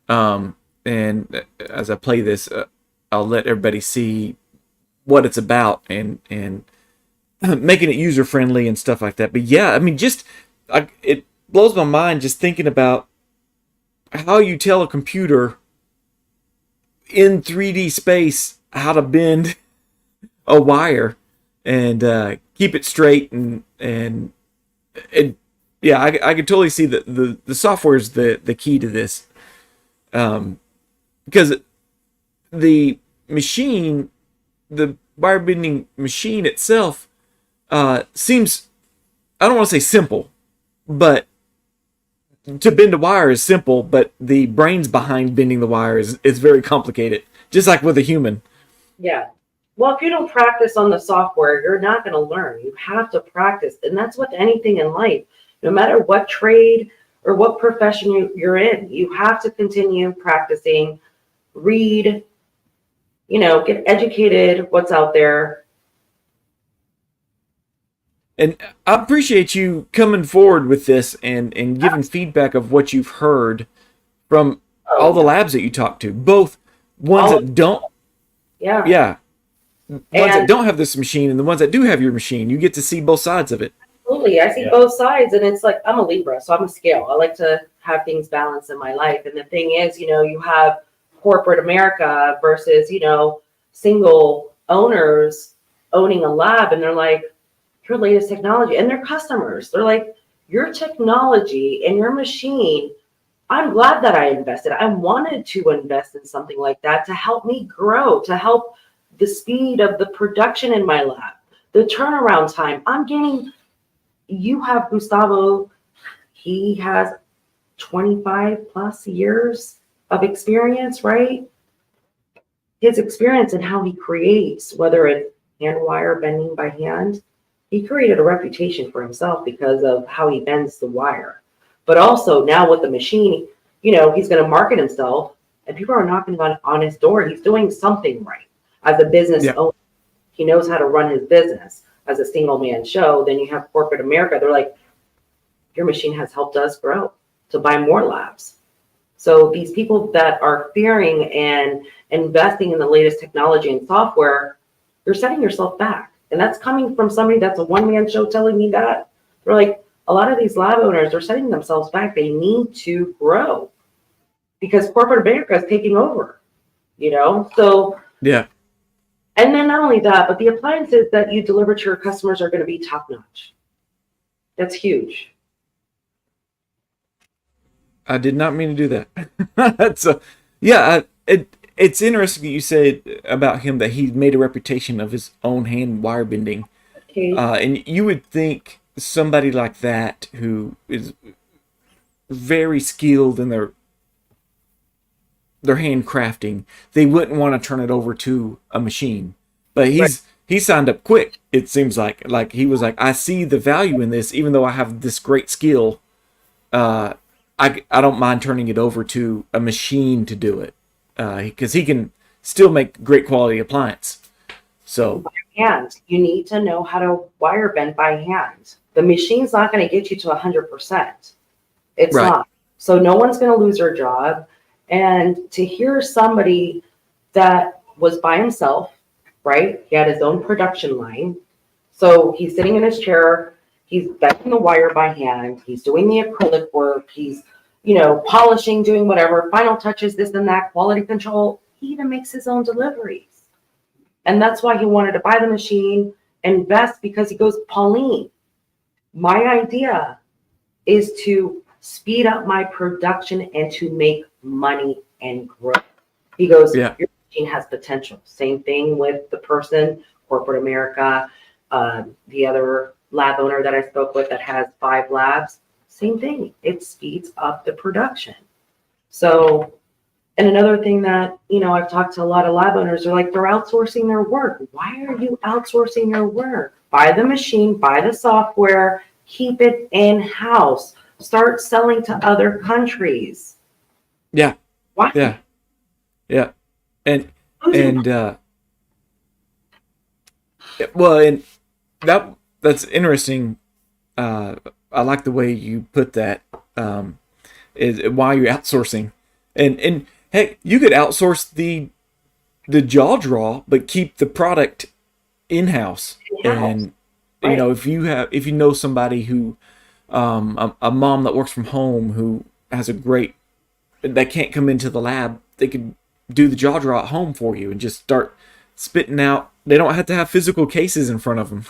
And as I play this, I'll let everybody see what it's about and making it user friendly and stuff like that. But yeah, I mean, it blows my mind just thinking about how you tell a computer in 3D space how to bend a wire and keep it straight and yeah, I could totally see that the software is the key to this, because the machine, the wire bending machine itself, seems, I don't want to say simple, but to bend a wire is simple, but the brains behind bending the wire is very complicated, just like with a human. Yeah. Well, if you don't practice on the software, you're not going to learn. You have to practice. And that's with anything in life. No matter what trade or what profession you're in, you have to continue practicing, read, get educated, what's out there. And I appreciate you coming forward with this and giving feedback of what you've heard from all the labs that you talk to, both ones that don't. Yeah. Ones that don't have this machine and the ones that do have your machine. You get to see both sides of it. Absolutely. I see both sides, and it's like, I'm a Libra, so I'm a scale. I like to have things balanced in my life. And the thing is, you have corporate America versus, single owners owning a lab, and they're like, your latest technology, and their customers, they're like, your technology and your machine, I'm glad that I invested. I wanted to invest in something like that to help me grow, to help the speed of the production in my lab, the turnaround time. I'm getting, you have Gustavo, he has 25 plus years of experience, right? His experience in how he creates, whether it's hand wire bending by hand, he created a reputation for himself because of how he bends the wire. But also now with the machine, he's going to market himself and people are knocking on his door. He's doing something right. As a business owner, he knows how to run his business. As a single man show, then you have corporate America. They're like, your machine has helped us grow to buy more labs. So these people that are fearing and investing in the latest technology and software, you're setting yourself back. And that's coming from somebody that's a one-man show telling me that. They're like, a lot of these lab owners are setting themselves back. They need to grow because corporate America is taking over, So yeah. And then not only that, but the appliances that you deliver to your customers are going to be top notch. That's huge. I did not mean to do that. So, yeah, it's interesting that you said about him that he made a reputation of his own hand wire bending. Okay. And you would think somebody like that who is very skilled in their hand crafting, they wouldn't want to turn it over to a machine. But he signed up quick. It seems like he was like, I see the value in this, even though I have this great skill. I don't mind turning it over to a machine to do it, because he can still make great quality appliance. So By hand, you need to know how to wire bend by hand. The machine's not going to get you to 100%. It's Right. not. So no one's going to lose their job. And to hear somebody that was by himself, right? He had his own production line. So he's sitting in his chair. He's bending the wire by hand. He's doing the acrylic work. He's, polishing, doing whatever, final touches, this and that, quality control. He even makes his own deliveries. And that's why he wanted to buy the machine, invest, because he goes, Pauline, my idea is to speed up my production and to make money and grow. He goes, Yeah. your machine has potential. Same thing with the person, corporate America, the other lab owner that I spoke with that has 5 labs. Same thing. It speeds up the production. So, and another thing that, I've talked to a lot of lab owners, they're like, they're outsourcing their work. Why are you outsourcing your work? Buy the machine, buy the software, keep it in-house, start selling to other countries. Yeah. Why? Yeah. And Who's in- well, and that's interesting. I like the way you put that. Is why you're outsourcing, and heck, you could outsource the jaw draw, but keep the product in house. And Right. if you know somebody who, a mom that works from home who has that can't come into the lab, they could do the jaw draw at home for you and just start spitting out. They don't have to have physical cases in front of them,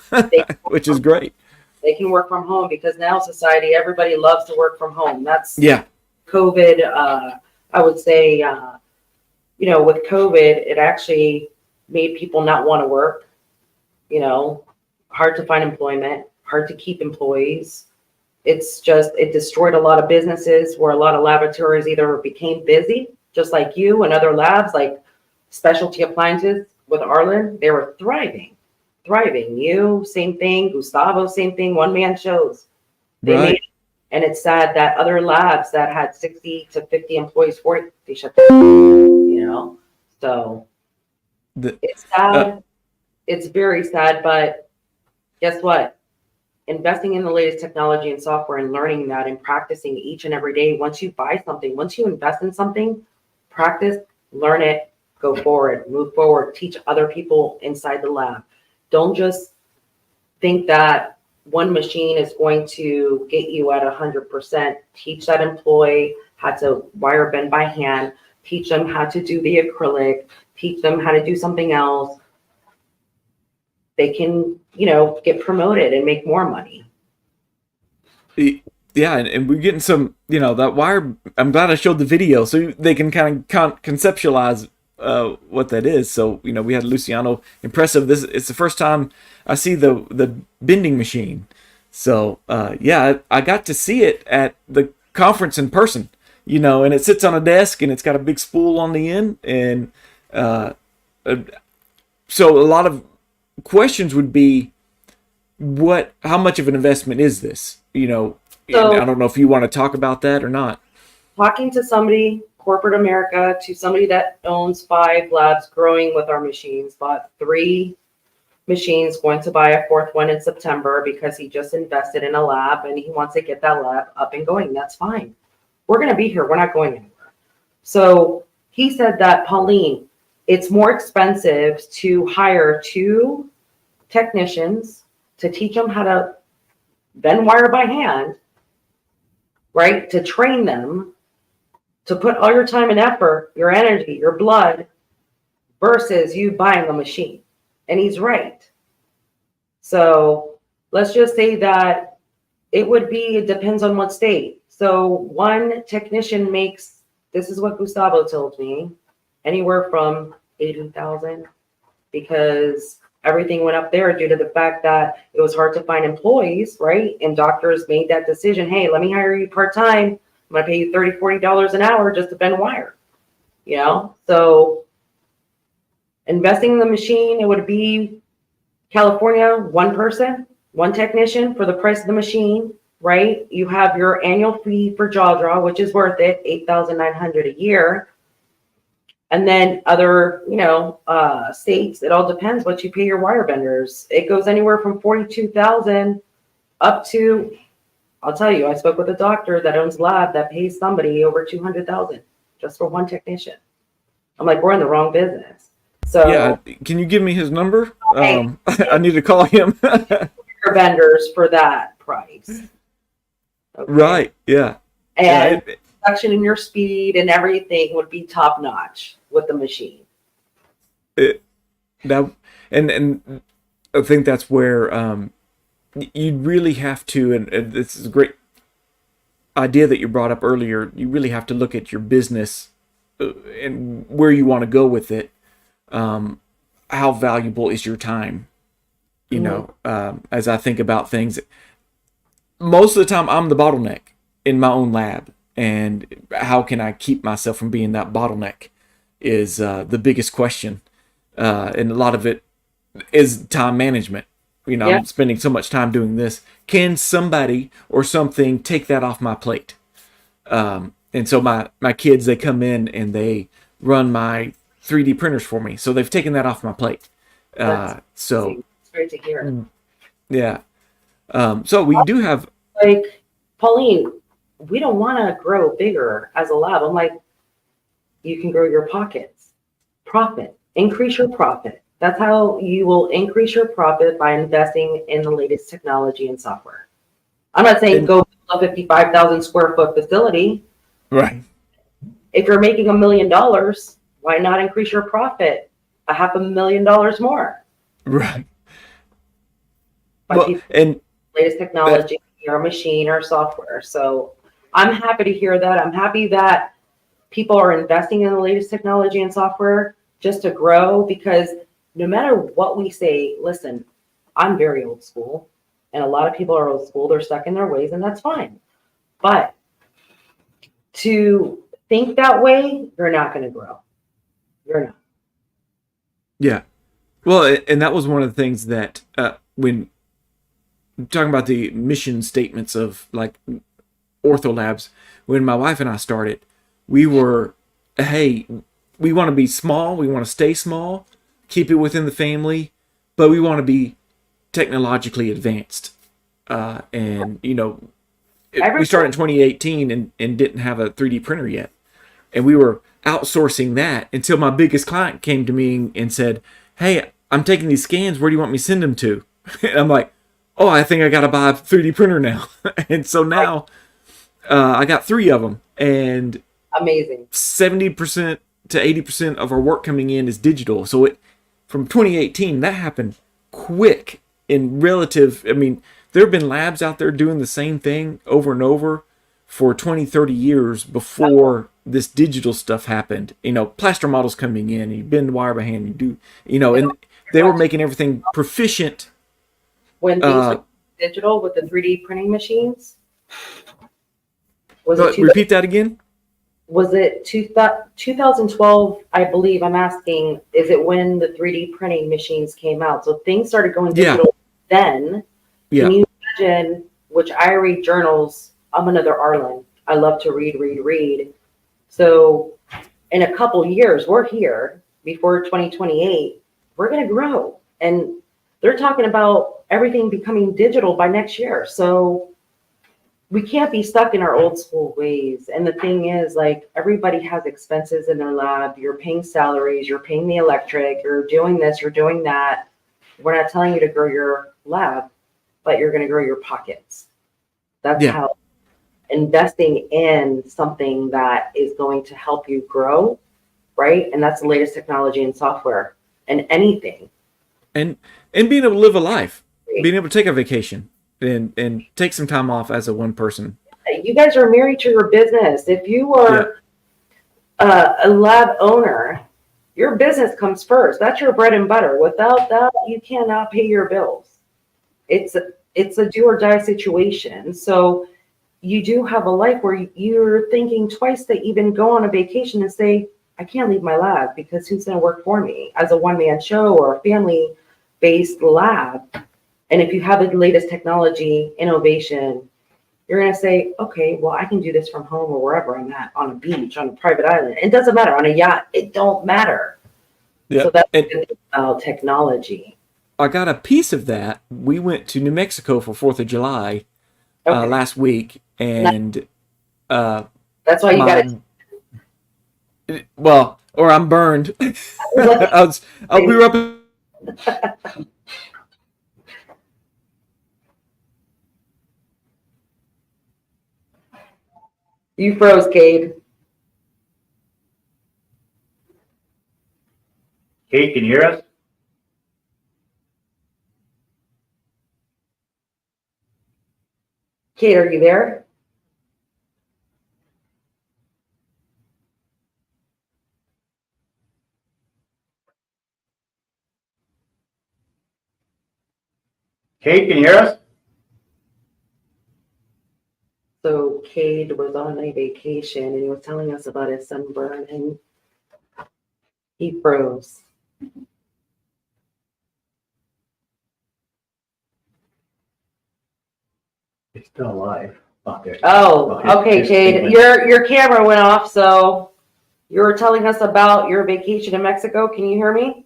which is great. They can work from home because now society, everybody loves to work from home. That's Yeah. COVID. I would say, with COVID, it actually made people not want to work. Hard to find employment, hard to keep employees. It destroyed a lot of businesses where a lot of laboratories either became busy, just like you and other labs, like specialty appliances with Arlen, they were thriving. You, same thing. Gustavo, same thing. One-man shows. They Right. made, and it's sad that other labs that had 60 to 50 employees, 40, they shut down, So it's sad. It's very sad, but guess what? Investing in the latest technology and software and learning that and practicing each and every day. Once you buy something, once you invest in something, practice, learn it, go forward, move forward, teach other people inside the lab. Don't just think that one machine is going to get you at 100%. Teach that employee how to wire bend by hand. Teach them how to do the acrylic. Teach them how to do something else. They can, get promoted and make more money. Yeah, and we're getting some, that wire. I'm glad I showed the video so they can kind of conceptualize what that is. So we had Luciano. Impressive. It's the first time I see the bending machine. So yeah, I got to see it at the conference in person. And it sits on a desk and it's got a big spool on the end, and so a lot of questions would be, how much of an investment is this? So, I don't know if you want to talk about that or not. Talking to somebody, corporate America, to somebody that owns 5 labs growing with our machines, bought 3 machines, going to buy a 4th one in September because he just invested in a lab and he wants to get that lab up and going. That's fine. We're going to be here. We're not going anywhere. So he said that, Pauline, it's more expensive to hire 2 technicians to teach them how to bend wire by hand, right? To train them, to put all your time and effort, your energy, your blood, versus you buying a machine. And he's right. So let's just say that it depends on what state. So one technician makes, this is what Gustavo told me, anywhere from 80,000, because everything went up there due to the fact that it was hard to find employees, right? And doctors made that decision. Hey, let me hire you part-time. I'm going to pay you $30, $40 an hour just to bend wire, So investing in the machine, it would be California, one person, one technician for the price of the machine, right? You have your annual fee for jaw draw, which is worth it, $8,900 a year. And then other, states, it all depends what you pay your wire benders. It goes anywhere from 42,000 up to, I'll tell you, I spoke with a doctor that owns a lab that pays somebody over 200,000 just for one technician. I'm like, we're in the wrong business. So Yeah, can you give me his number? Okay. I need to call him. Your vendors for that price. Okay. Right. Yeah. And Yeah, reduction in your speed and everything would be top notch with the machine. Now, and I think that's where you really have to, and this is a great idea that you brought up earlier. You really have to look at your business and where you want to go with it. How valuable is your time? As I think about things, most of the time I'm the bottleneck in my own lab, and how can I keep myself from being that bottleneck is the biggest question. And a lot of it is time management. Yeah. I'm spending so much time doing this. Can somebody or something take that off my plate? And so my kids, they come in and they run my 3D printers for me. So they've taken that off my plate. So it's great to hear. Yeah. So we do have, Like, Pauline, we don't want to grow bigger as a lab. I'm like, you can grow your pockets. Profit. Increase your profit. That's how you will increase your profit, by investing in the latest technology and software. I'm not saying go build a 55,000 square foot facility. right. If you're making $1 million, why not increase your profit $500,000 more? Right. By Well, and latest technology or machine or software. So I'm happy to hear that. I'm happy that people are investing in the latest technology and software just to grow, because no matter what we say, listen, I'm very old school, and a lot of people are old school. They're stuck in their ways, and that's fine. But to think that way, you're not going to grow. You're not. yeah. Well, and that was one of the things that when talking about the mission statements of like ortho labs, when my wife and I started, we were, hey, we want to be small, we want to stay small, keep it within the family, but we want to be technologically advanced. And we started in 2018 and didn't have a 3D printer yet, and we were outsourcing that until my biggest client came to me and said, hey, I'm taking these scans, where do you want me to send them to? And I'm like, oh, I think I got to buy a 3D printer now. And so now I got 3 of them, and Amazing. 70% to 80% of our work coming in is digital. So from 2018, that happened quick in relative. I mean, there have been labs out there doing the same thing over and over for 20, 30 years before this digital stuff happened. Plaster models coming in, and you bend wire by hand, you do, and they were making everything proficient. When things were digital with the 3D printing machines, repeat that again? Was it 2012, I believe? I'm asking, is it when the 3D printing machines came out? So things started going digital then. Yeah. Can you imagine, which I read journals, I'm another Arlen. I love to read. So in a couple years, we're here before 2028, we're going to grow. And they're talking about everything becoming digital by next year. So we can't be stuck in our old school ways. And the thing is, like, everybody has expenses in their lab. You're paying salaries, you're paying the electric, you're doing this, you're doing that. We're not telling you to grow your lab, but you're going to grow your pockets. That's how investing in something that is going to help you grow, right? And that's the latest technology and software and anything. and being able to live a life, being able to take a vacation and take some time off as a one person. You guys are married to your business. If you are a lab owner, your business comes first. That's your bread and butter. Without that, you cannot pay your bills. It's a do or die situation. So you do have a life where you're thinking twice to even go on a vacation and say, I can't leave my lab because who's going to work for me as a one-man show or a family-based lab? And if you have the latest technology, innovation, you're going to say, okay, well, I can do this from home or wherever I'm at, on a beach, on a private island. It doesn't matter. On a yacht, it don't matter. Yeah. So that's about technology. I got a piece of that. We went to New Mexico for 4th of July last week, and that's why you got it. Well, or I'm burned. We were up. You froze, Cade. Kate, can you hear us? Kate, are you there? Kate, can you hear us? So Cade was on a vacation and he was telling us about his sunburn and he froze. It's still alive. Oh, there. Oh, okay, Cade. Your camera went off, so you were telling us about your vacation in Mexico. Can you hear me?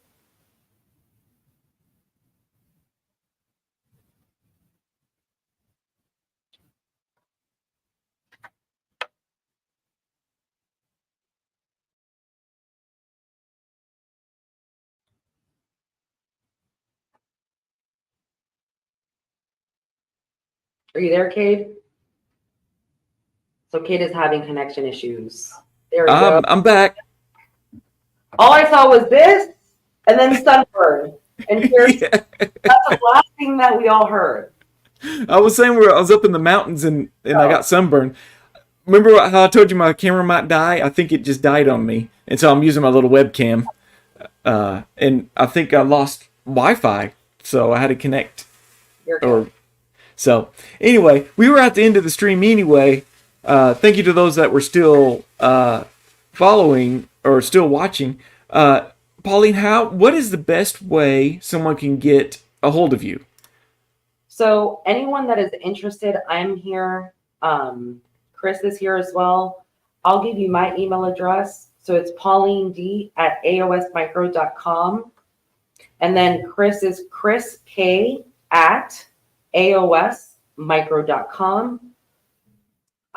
Are you there, Cade? So Cade is having connection issues. There we go. I'm back. All I saw was this and then sunburn. And here's that's the last thing that we all heard. I was saying I was up in the mountains and I got sunburned. Remember how I told you my camera might die? I think it just died on me. And so I'm using my little webcam. And I think I lost Wi-Fi. So I had to connect. So anyway, we were at the end of the stream anyway. Thank you to those that were still following or still watching. Pauline, what is the best way someone can get a hold of you? So anyone that is interested, I'm here. Chris is here as well. I'll give you my email address. So it's paulined@aosmicro.com. And then Chris is chrisk@aosmicro.com.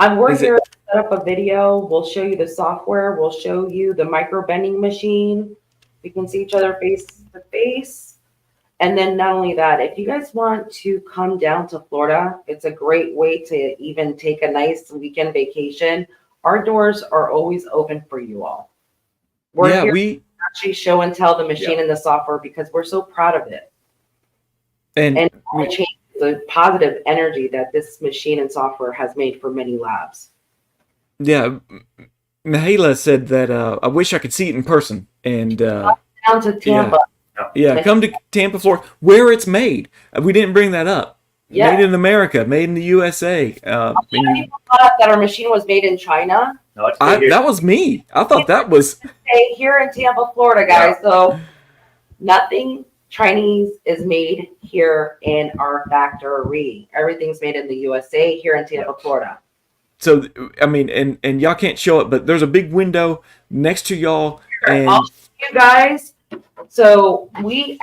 We're here to set up a video. We'll show you the software. We'll show you the micro-bending machine. We can see each other face to face. And then not only that, if you guys want to come down to Florida, it's a great way to even take a nice weekend vacation. Our doors are always open for you all. We're here to actually show and tell the machine and the software because we're so proud of it. And change the positive energy that this machine and software has made for many labs. Yeah, Mihaela said that I wish I could see it in person. And down to Tampa. Yeah, come to Tampa, Florida, where it's made. We didn't bring that up. Made in America, made in the USA. People thought that our machine was made in China. No, that was me. I thought that was here in Tampa, Florida, guys. So nothing Chinese is made here in our factory. Everything's made in the USA here in Tampa, Florida. So I mean, and y'all can't show it, but there's a big window next to y'all. And I'll show you guys. So we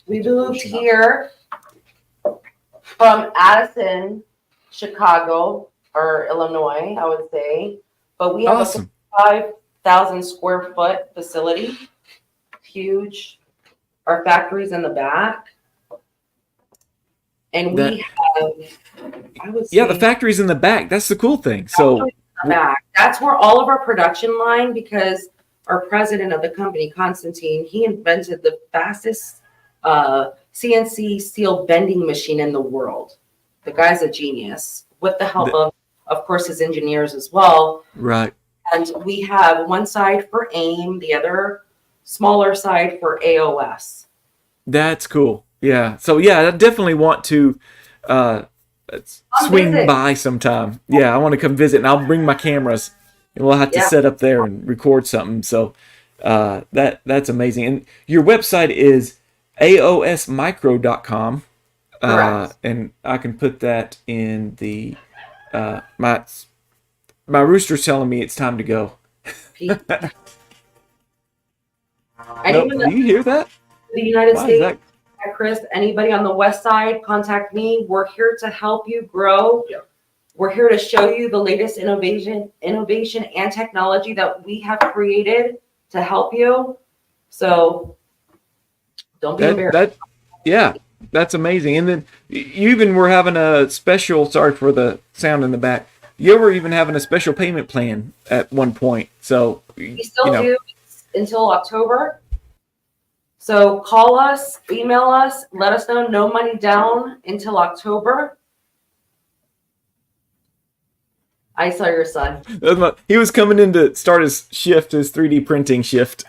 moved here from Addison, Chicago, or Illinois, I would say. But we have a 5,000 square foot facility. Huge. Our factory's in the back. And we have, I would say. Yeah, the factory's in the back. That's the cool thing. So back. That's where all of our production line, because our president of the company, Constantine, he invented the fastest CNC steel bending machine in the world. The guy's a genius, with the help of course, his engineers as well. Right. And we have one side for AIM, the other smaller side for AOS. That's cool. Yeah. So yeah, I definitely want to swing visit. by sometime. Yeah, I want to come visit, and I'll bring my cameras, and we'll have to set up there and record something. So that's amazing. And your website is aosmicro.com. Correct. And I can put that in the my rooster's telling me it's time to go. And Nope, even do you hear that? the United Why is States, that? Chris, anybody on the west side, contact me. We're here to help you grow. Yeah. We're here to show you the latest innovation and technology that we have created to help you. So don't be embarrassed. That's amazing. And then you even were having a special, sorry for the sound in the back, you were even having a special payment plan at one point. So We still do until October. So call us, email us, let us know, no money down until October. I saw your son. He was coming in to start his shift, his 3D printing shift.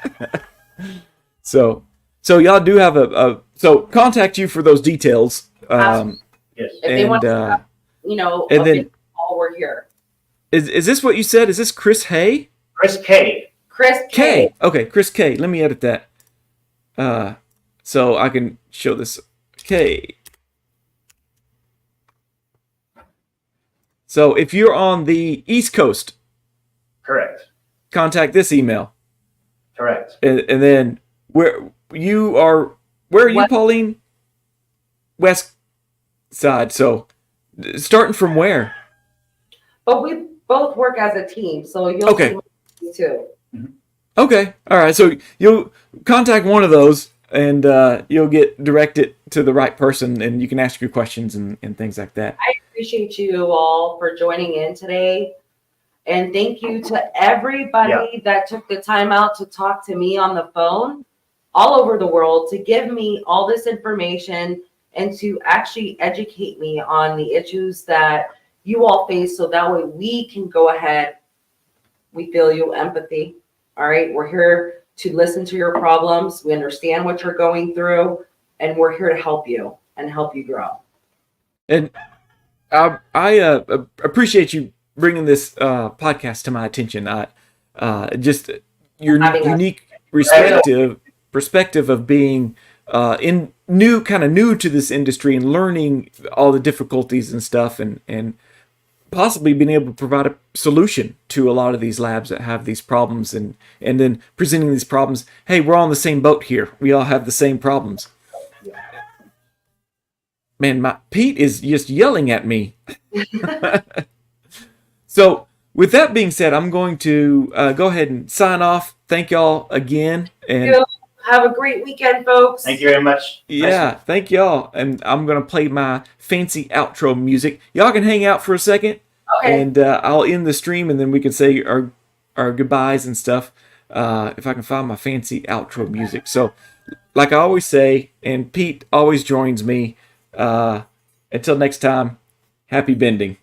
So y'all do have so contact you for those details. Yes. If they want to, and then we're here. Is this what you said? Is this Chris Hay? Chris K. Chris K. Okay, Chris K. Let me edit that. So I can show this. K. So if you're on the East Coast, Correct. contact this email. Correct. And then where are you, Pauline? West side. So starting from where? But we both work as a team, so you'll see too. Okay. All right. So you'll contact one of those, and you'll get directed to the right person, and you can ask your questions and things like that. I appreciate you all for joining in today. And thank you to everybody that took the time out to talk to me on the phone all over the world, to give me all this information and to actually educate me on the issues that you all face, so that way we can go ahead. We feel you, empathy. All right. We're here to listen to your problems. We understand what you're going through, and we're here to help you and help you grow. And I appreciate you bringing this podcast to my attention. Just your unique perspective of being new to this industry and learning all the difficulties and stuff, and possibly being able to provide a solution to a lot of these labs that have these problems, and then presenting these problems. Hey, we're all in the same boat here. We all have the same problems. Man, Pete is just yelling at me. So with that being said, I'm going to go ahead and sign off. Thank y'all again. And have a great weekend, folks. Thank you very much. Yeah, thank y'all. And I'm going to play my fancy outro music. Y'all can hang out for a second. Okay. And I'll end the stream, and then we can say our goodbyes and stuff, if I can find my fancy outro music. So, like I always say, and Pete always joins me, until next time, happy bending.